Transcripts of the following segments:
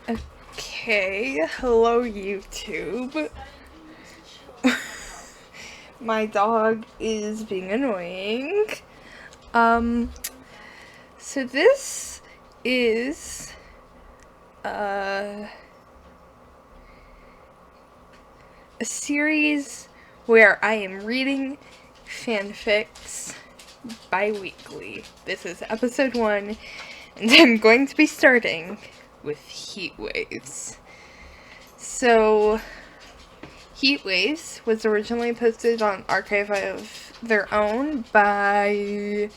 Okay, hello YouTube. My dog is being annoying. So this is, a series where I am reading fanfics bi-weekly. This is episode 1, and I'm going to be starting with Heatwaves. So, Heatwaves was originally posted on Archive of Their Own by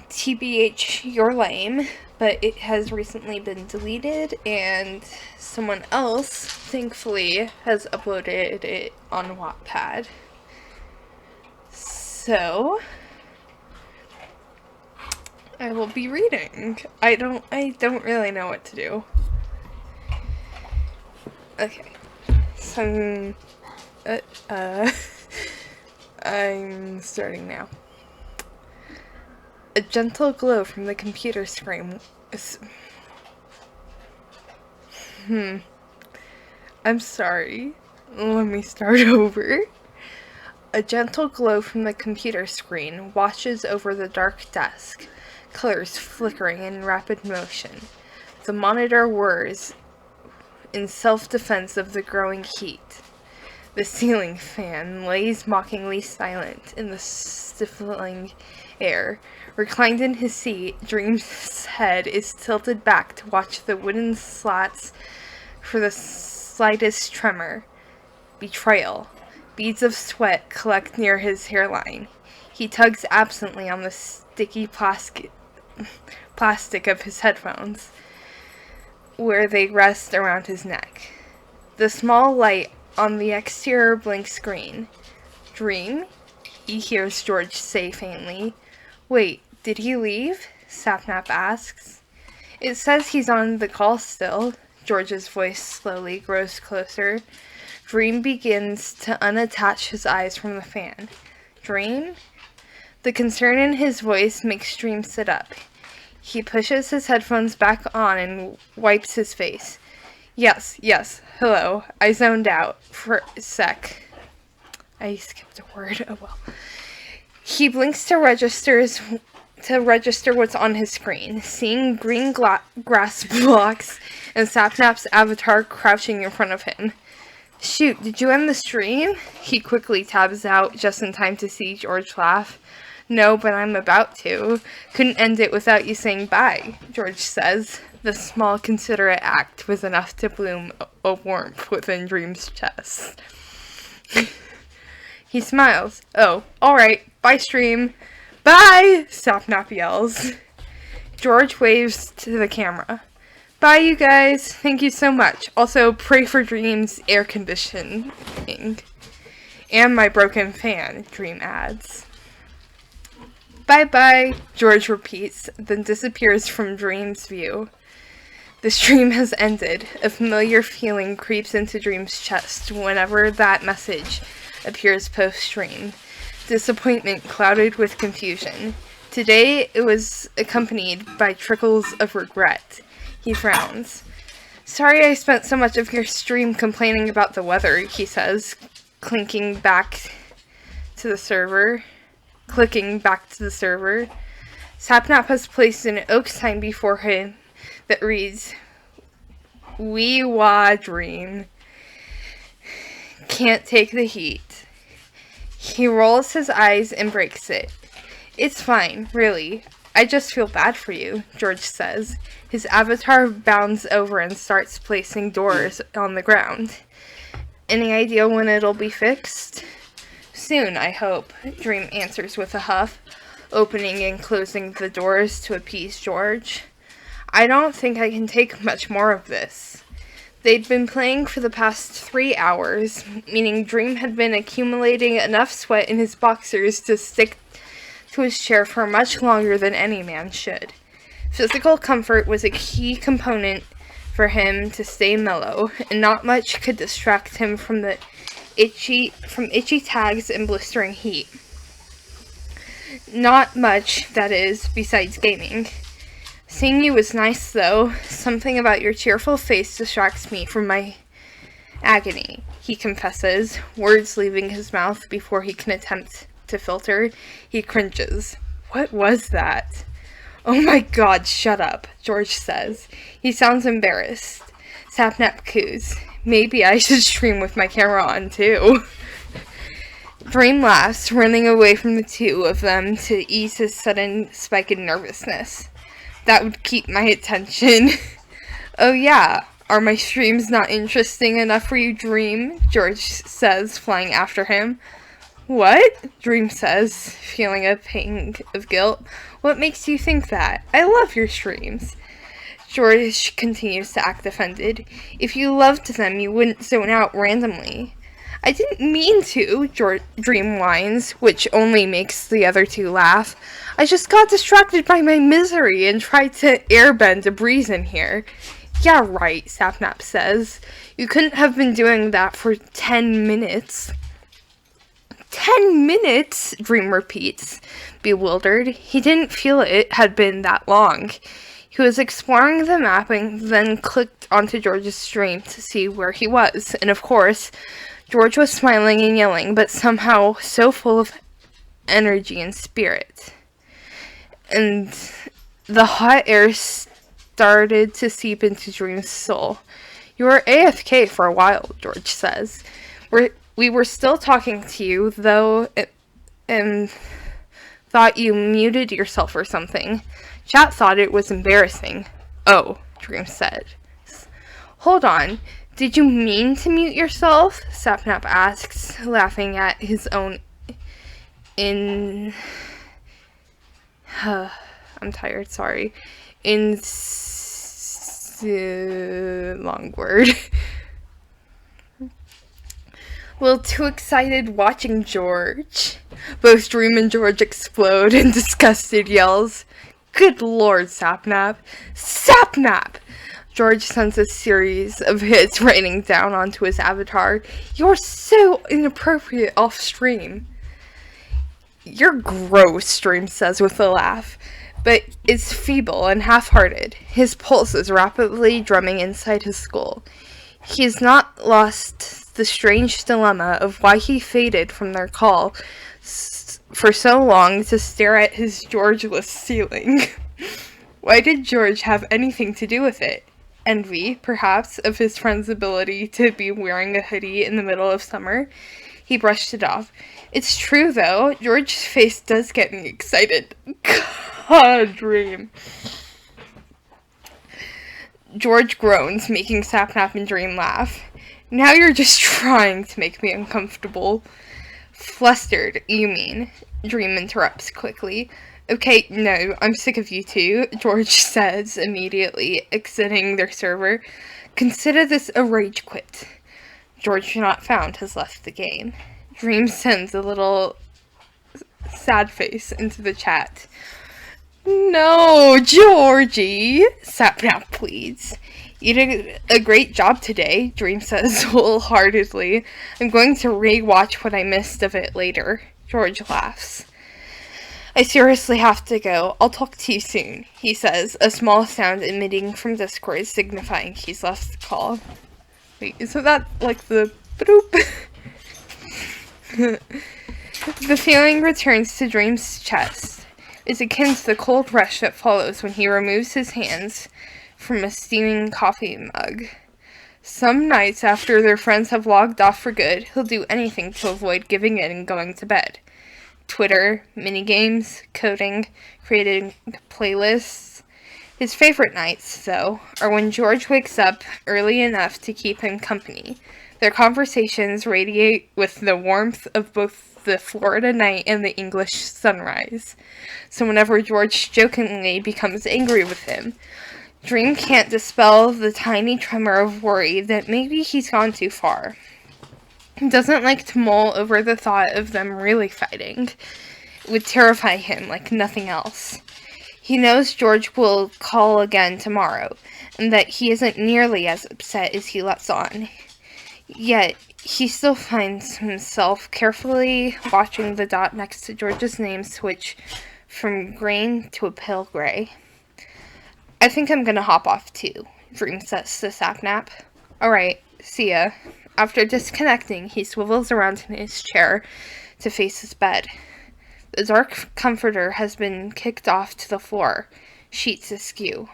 TBH You're Lame, but it has recently been deleted, and someone else, thankfully, has uploaded it on Wattpad. So, I will be reading. I don't really know what to do. Okay. So, I'm starting now. A gentle glow from the computer screen. I'm sorry. Let me start over. A gentle glow from the computer screen washes over the dark desk, colors flickering in rapid motion. The monitor whirs in self-defense of the growing heat. The ceiling fan lays mockingly silent in the stifling air. Reclined in his seat, Dream's head is tilted back to watch the wooden slats for the slightest tremor. Betrayal. Beads of sweat collect near his hairline. He tugs absently on the sticky plastic of his headphones, where they rest around his neck. The small light on the exterior blank screen. Dream? He hears George say faintly. Wait, did he leave? Sapnap asks. It says he's on the call still. George's voice slowly grows closer. Dream begins to unattach his eyes from the fan. Dream? The concern in his voice makes Dream sit up. He pushes his headphones back on and wipes his face. Yes, hello. I zoned out for a sec. I skipped a word, oh well. He blinks to register what's on his screen, seeing green grass blocks and Sapnap's avatar crouching in front of him. Shoot, did you end the stream? He quickly tabs out just in time to see George laugh. No, but I'm about to. Couldn't end it without you saying bye, George says. The small, considerate act was enough to bloom a warmth within Dream's chest. He smiles. Oh, alright. Bye, stream. Bye! Sapnap yells. George waves to the camera. Bye, you guys. Thank you so much. Also, pray for Dream's air conditioning. And my broken fan, Dream adds. Bye-bye, George repeats, then disappears from Dream's view. The stream has ended. A familiar feeling creeps into Dream's chest whenever that message appears post-stream. Disappointment clouded with confusion. Today, it was accompanied by trickles of regret. He frowns. Sorry I spent so much of your stream complaining about the weather, he says, clicking back to the server. Sapnap has placed an oak sign before him that reads, "We wa Dream. Can't take the heat." He rolls his eyes and breaks it. It's fine, really. I just feel bad for you, George says. His avatar bounds over and starts placing doors on the ground. Any idea when it'll be fixed? Soon, I hope, Dream answers with a huff, opening and closing the doors to appease George. I don't think I can take much more of this. They'd been playing for the past 3 hours, meaning Dream had been accumulating enough sweat in his boxers to stick to his chair for much longer than any man should. Physical comfort was a key component for him to stay mellow, and not much could distract him from itchy tags and blistering heat. Not much, that is, besides gaming. Seeing you was nice, though. Something about your cheerful face distracts me from my agony, he confesses, words leaving his mouth before he can attempt to filter. He cringes. What was that? Oh my god, shut up, George says. He sounds embarrassed. Sapnap coos. Maybe I should stream with my camera on, too. Dream laughs, running away from the two of them to ease his sudden spike in nervousness. That would keep my attention. Oh yeah, are my streams not interesting enough for you, Dream? George says, flying after him. What? Dream says, feeling a pang of guilt. What makes you think that? I love your streams. George continues to act offended. If you loved them, you wouldn't zone out randomly. I didn't mean to, Dream whines, which only makes the other two laugh. I just got distracted by my misery and tried to airbend a breeze in here. Yeah, right, Sapnap says. You couldn't have been doing that for 10 minutes. 10 minutes? Dream repeats, bewildered. He didn't feel it had been that long. He was exploring the map and then clicked onto George's stream to see where he was. And of course, George was smiling and yelling, but somehow so full of energy and spirit. And the hot air started to seep into Dream's soul. You were AFK for a while, George says. We were still talking to you, though, and thought you muted yourself or something. Chat thought it was embarrassing. Oh, Dream said. Hold on. Did you mean to mute yourself? Sapnap asks, laughing at his own I'm tired, sorry. Long word. Well, too excited watching George. Both Dream and George explode in disgusted yells. Good lord, Sapnap. Sapnap! George sends a series of hits raining down onto his avatar. You're so inappropriate off-stream. You're gross, Dream says with a laugh, but it's feeble and half-hearted. His pulse is rapidly drumming inside his skull. He has not lost the strange dilemma of why he faded from their call for so long to stare at his Georgeless ceiling. Why did George have anything to do with it? Envy, perhaps, of his friend's ability to be wearing a hoodie in the middle of summer? He brushed it off. It's true, though. George's face does get me excited. God, Dream. George groans, making Sapnap and Dream laugh. Now you're just trying to make me uncomfortable. Flustered, you mean? Dream interrupts quickly. Okay, no, I'm sick of you two, George says, immediately exiting their server. Consider this a rage quit. Dreamnotfounf has left the game. Dream sends a little sad face into the chat. No, Georgie, Sapnap pleads. You did a great job today, Dream says wholeheartedly. I'm going to re-watch what I missed of it later. George laughs. I seriously have to go. I'll talk to you soon, he says, a small sound emitting from Discord signifying he's left the call. Wait, isn't that like the bloop? The feeling returns to Dream's chest. It's akin to the cold rush that follows when he removes his hands from a steaming coffee mug. Some nights after their friends have logged off for good, he'll do anything to avoid giving in and going to bed. Twitter, minigames, coding, creating playlists. His favorite nights, though, are when George wakes up early enough to keep him company. Their conversations radiate with the warmth of both the Florida night and the English sunrise. So whenever George jokingly becomes angry with him, Dream can't dispel the tiny tremor of worry that maybe he's gone too far. He doesn't like to mull over the thought of them really fighting. It would terrify him like nothing else. He knows George will call again tomorrow, and that he isn't nearly as upset as he lets on. Yet, he still finds himself carefully watching the dot next to George's name switch from green to a pale gray. I think I'm gonna hop off too, Dream says to Sapnap. Alright, see ya. After disconnecting, he swivels around in his chair to face his bed. The dark comforter has been kicked off to the floor, sheets askew.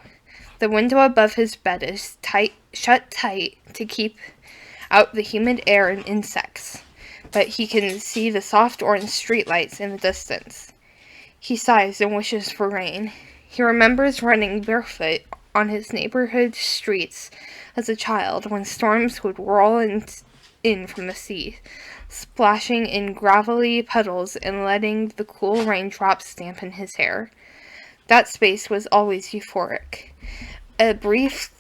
The window above his bed is shut tight to keep out the humid air and insects, but he can see the soft orange streetlights in the distance. He sighs and wishes for rain. He remembers running barefoot on his neighborhood streets as a child when storms would roll in from the sea, splashing in gravelly puddles and letting the cool raindrops dampen his hair. That space was always euphoric. A brief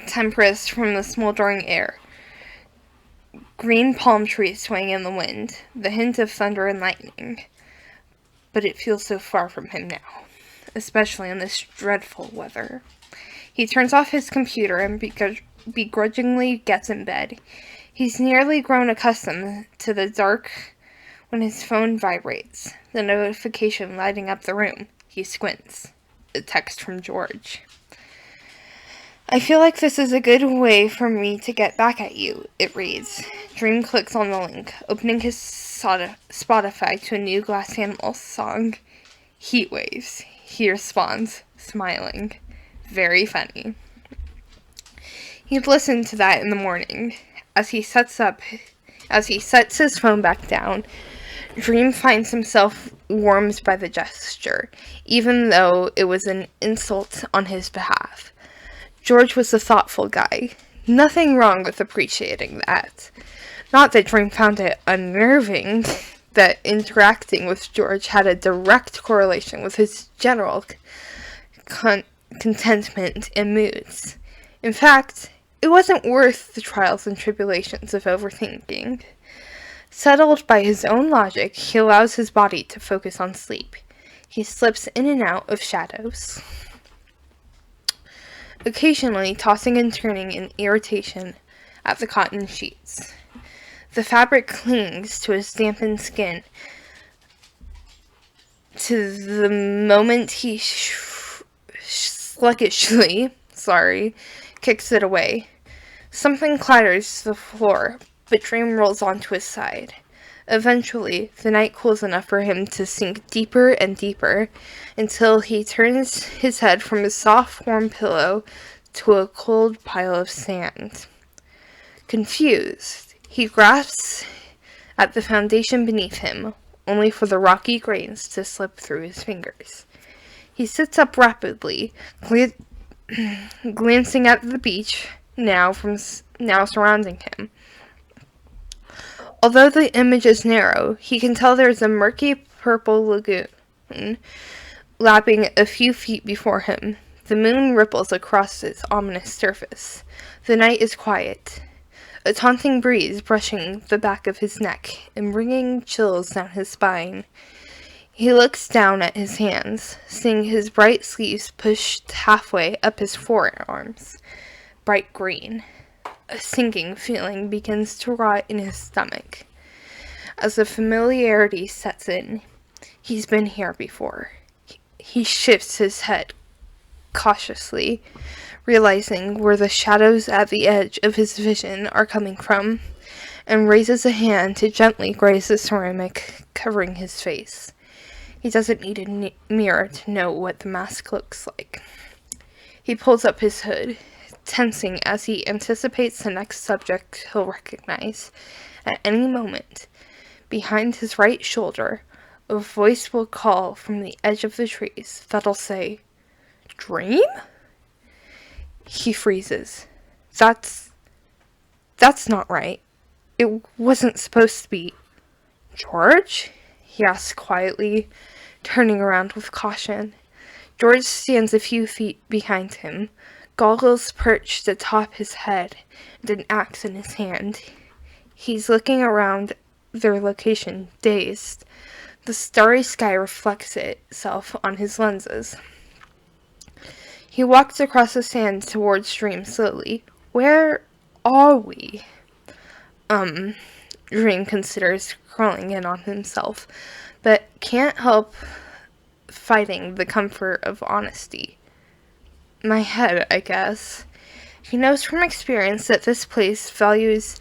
tempest from the smoldering air. Green palm trees swaying in the wind, the hint of thunder and lightning. But it feels so far from him now, especially in this dreadful weather. He turns off his computer and begrudgingly gets in bed. He's nearly grown accustomed to the dark when his phone vibrates, the notification lighting up the room. He squints. A text from George. I feel like this is a good way for me to get back at you, it reads. Dream clicks on the link, opening his Spotify to a new Glass Animals song, Heatwaves. He responds, smiling. Very funny. He'd listened to that in the morning. As he sets his phone back down, Dream finds himself warmed by the gesture, even though it was an insult on his behalf. George was a thoughtful guy. Nothing wrong with appreciating that. Not that Dream found it unnerving that interacting with George had a direct correlation with his general contentment and moods. In fact, it wasn't worth the trials and tribulations of overthinking. Settled by his own logic, he allows his body to focus on sleep. He slips in and out of shadows, occasionally tossing and turning in irritation at the cotton sheets. The fabric clings to his dampened skin to the moment he sluggishly kicks it away. Something clatters to the floor, but Dream rolls onto his side. Eventually, the night cools enough for him to sink deeper and deeper until he turns his head from a soft, warm pillow to a cold pile of sand. Confused, he grasps at the foundation beneath him, only for the rocky grains to slip through his fingers. He sits up rapidly, glancing at the beach now surrounding him. Although the image is narrow, he can tell there is a murky purple lagoon lapping a few feet before him. The moon ripples across its ominous surface. The night is quiet, a taunting breeze brushing the back of his neck and bringing chills down his spine. He looks down at his hands, seeing his bright sleeves pushed halfway up his forearms, bright green. A sinking feeling begins to rot in his stomach. As the familiarity sets in, he's been here before. He shifts his head cautiously, realizing where the shadows at the edge of his vision are coming from, and raises a hand to gently graze the ceramic covering his face. He doesn't need a mirror to know what the mask looks like. He pulls up his hood, tensing as he anticipates the next subject he'll recognize. At any moment, behind his right shoulder, a voice will call from the edge of the trees that'll say, "Dream?" He freezes. That's not right. It wasn't supposed to be. George? He asks quietly, turning around with caution. George stands a few feet behind him, goggles perched atop his head, and an axe in his hand. He's looking around their location, dazed. The starry sky reflects itself on his lenses. He walks across the sand towards Dream slowly. Where are we? Dream considers crawling in on himself, but can't help fighting the comfort of honesty. My head, I guess. He knows from experience that this place values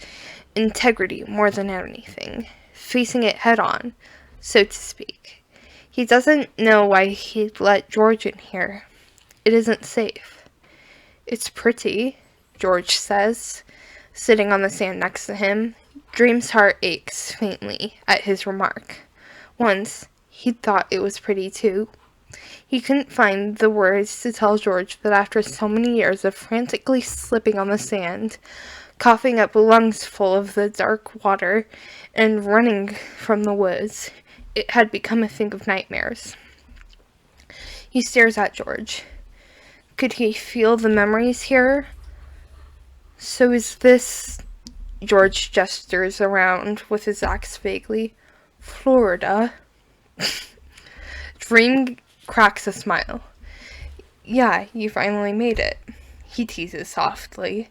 integrity more than anything, facing it head on, so to speak. He doesn't know why he'd let George in here. It isn't safe. It's pretty, George says, sitting on the sand next to him. Dream's heart aches faintly at his remark. Once, he'd thought it was pretty too. He couldn't find the words to tell George that after so many years of frantically slipping on the sand, coughing up lungs full of the dark water, and running from the woods, it had become a thing of nightmares. He stares at George. Could he feel the memories here? So is this... George gestures around with his axe vaguely. Florida? Dream cracks a smile. Yeah, you finally made it, he teases softly.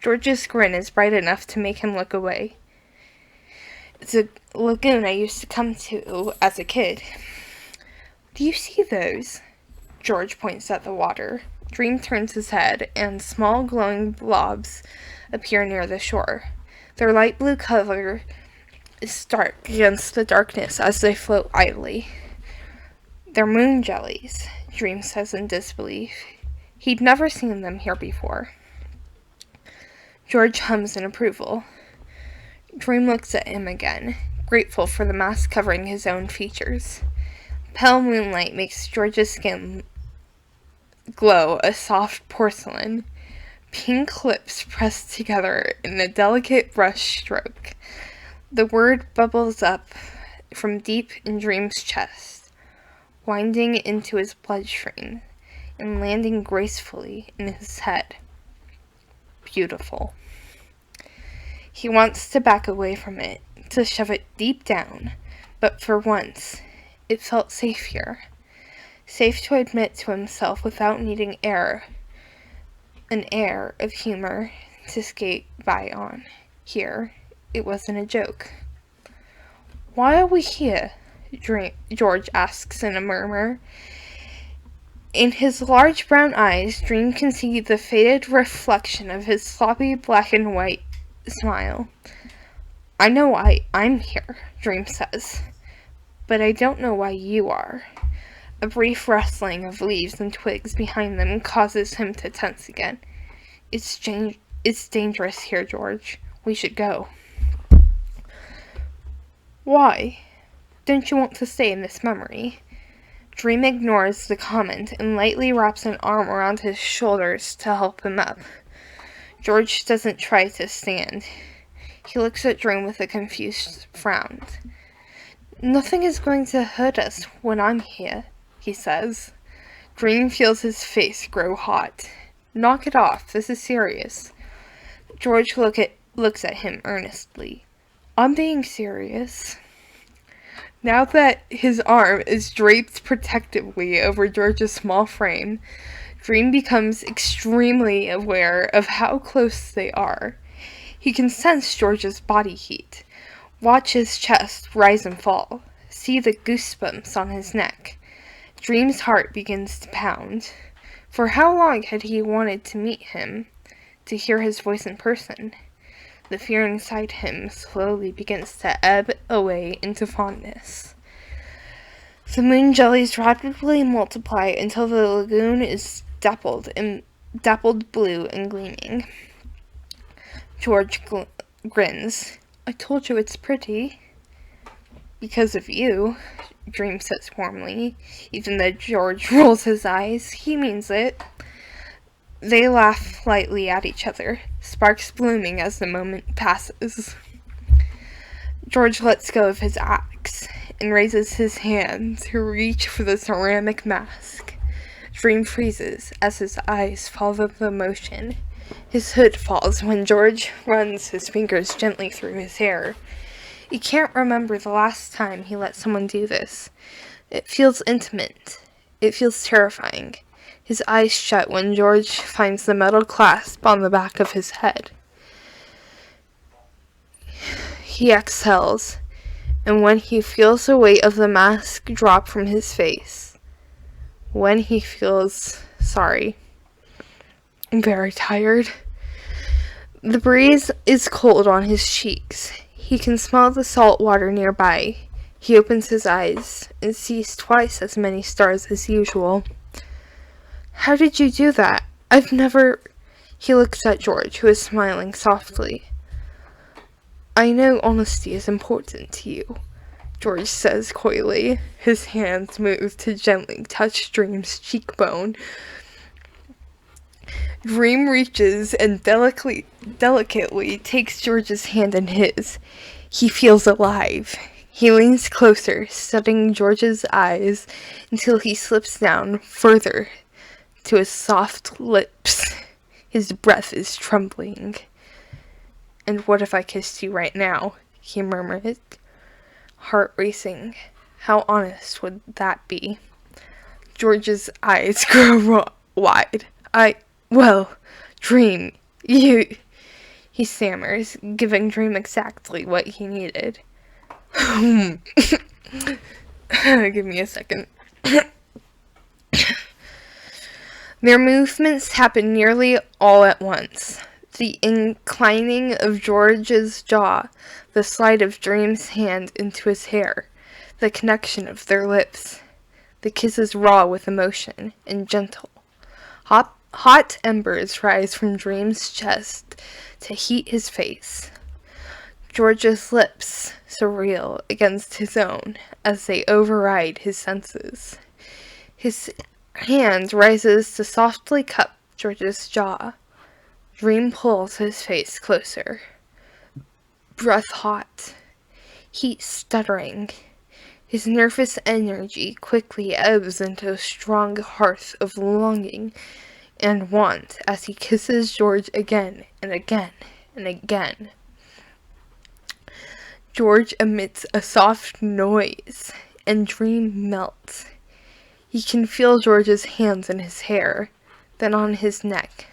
George's grin is bright enough to make him look away. It's a lagoon I used to come to as a kid. Do you see those? George points at the water. Dream turns his head, and small glowing blobs appear near the shore. Their light blue color is stark against the darkness as they float idly. They're moon jellies, Dream says in disbelief. He'd never seen them here before. George hums in approval. Dream looks at him again, grateful for the mask covering his own features. Pale moonlight makes George's skin glow a soft porcelain. Pink lips pressed together in a delicate brush stroke. The word bubbles up from deep in Dream's chest, winding into his bloodstream and landing gracefully in his head. Beautiful. He wants to back away from it, to shove it deep down, but for once, it felt safe here. Safe to admit to himself without needing an air of humor to skate by on. Here, it wasn't a joke. Why are we here? George asks in a murmur. In his large brown eyes, Dream can see the faded reflection of his sloppy black and white smile. I know why I'm here, Dream says, but I don't know why you are. A brief rustling of leaves and twigs behind them causes him to tense again. It's dangerous here, George. We should go. Why? Don't you want to stay in this memory? Dream ignores the comment and lightly wraps an arm around his shoulders to help him up. George doesn't try to stand. He looks at Dream with a confused frown. Nothing is going to hurt us when I'm here, he says. Dream feels his face grow hot. Knock it off, this is serious. George looks at him earnestly. I'm being serious. Now that his arm is draped protectively over George's small frame, Dream becomes extremely aware of how close they are. He can sense George's body heat, watch his chest rise and fall, see the goosebumps on his neck. Dream's heart begins to pound. For how long had he wanted to meet him, to hear his voice in person? The fear inside him slowly begins to ebb away into fondness. The moon jellies rapidly multiply until the lagoon is dappled blue and gleaming. George grins. I told you it's pretty. Because of you, Dream says warmly. Even though George rolls his eyes, he means it. They laugh lightly at each other, sparks blooming as the moment passes. George lets go of his axe and raises his hand to reach for the ceramic mask. Dream freezes as his eyes follow the motion. His hood falls when George runs his fingers gently through his hair. He can't remember the last time he let someone do this. It feels intimate. It feels terrifying. His eyes shut when George finds the metal clasp on the back of his head. He exhales, and when he feels the weight of the mask drop from his face, when he feels sorry. I'm very tired. The breeze is cold on his cheeks. He can smell the salt water nearby. He opens his eyes and sees twice as many stars as usual. How did you do that? I've never... He looks at George, who is smiling softly. I know honesty is important to you, George says coyly. His hands move to gently touch Dream's cheekbone. Dream reaches and delicately takes George's hand in his. He feels alive. He leans closer, studying George's eyes until he slips down further to his soft lips. His breath is trembling. And what if I kissed you right now? He murmured, heart racing. How honest would that be? George's eyes grow wide. Well, Dream, you... He stammers, giving Dream exactly what he needed. Give me a second. Their movements happen nearly all at once. The inclining of George's jaw, the slide of Dream's hand into his hair, the connection of their lips. The kiss is raw with emotion and gentle. Hot embers rise from Dream's chest to heat his face. George's lips surreal against his own as they override his senses. His hand rises to softly cup George's jaw. Dream pulls his face closer. Breath hot. Heat stuttering. His nervous energy quickly ebbs into a strong hearth of longing and want as he kisses George again and again and again. George emits a soft noise, and Dream melts. He can feel George's hands in his hair, then on his neck,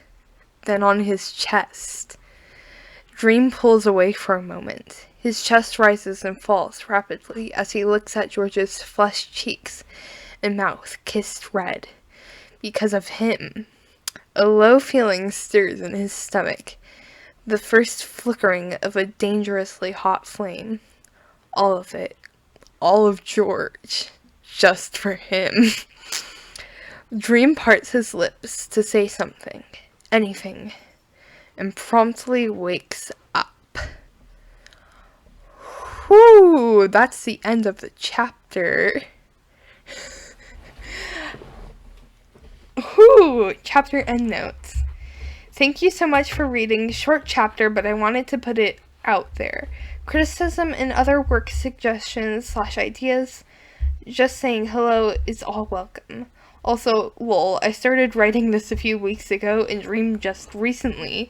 then on his chest. Dream pulls away for a moment. His chest rises and falls rapidly as he looks at George's flushed cheeks and mouth kissed red. Because of him. A low feeling stirs in his stomach, the first flickering of a dangerously hot flame. All of it. All of George. Just for him. Dream parts his lips to say something. Anything. And promptly wakes up. Whew, that's the end of the chapter. Whew, chapter endnotes. Thank you so much for reading. Short chapter, but I wanted to put it out there. Criticism and other work suggestions / ideas, just saying hello is all welcome. Also, lol, I started writing this a few weeks ago and Dream just recently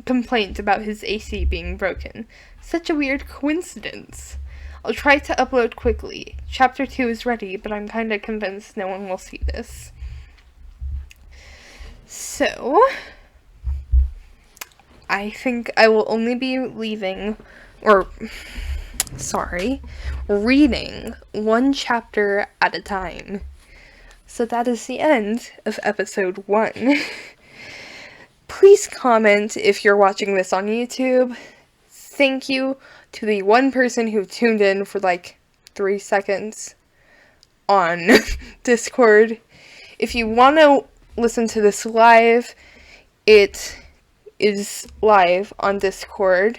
complained about his AC being broken. Such a weird coincidence. I'll try to upload quickly. Chapter 2 is ready, but I'm kinda convinced no one will see this. So, I think I will only be reading one chapter at a time. So that is the end of episode 1. Please comment if you're watching this on YouTube. Thank you to the one person who tuned in for like 3 seconds on Discord. If you want to listen to this live, it is live on Discord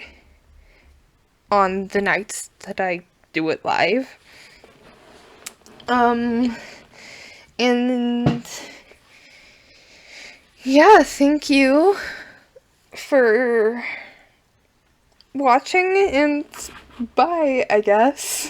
on the nights that I do it live. And yeah, thank you for watching, and bye, I guess.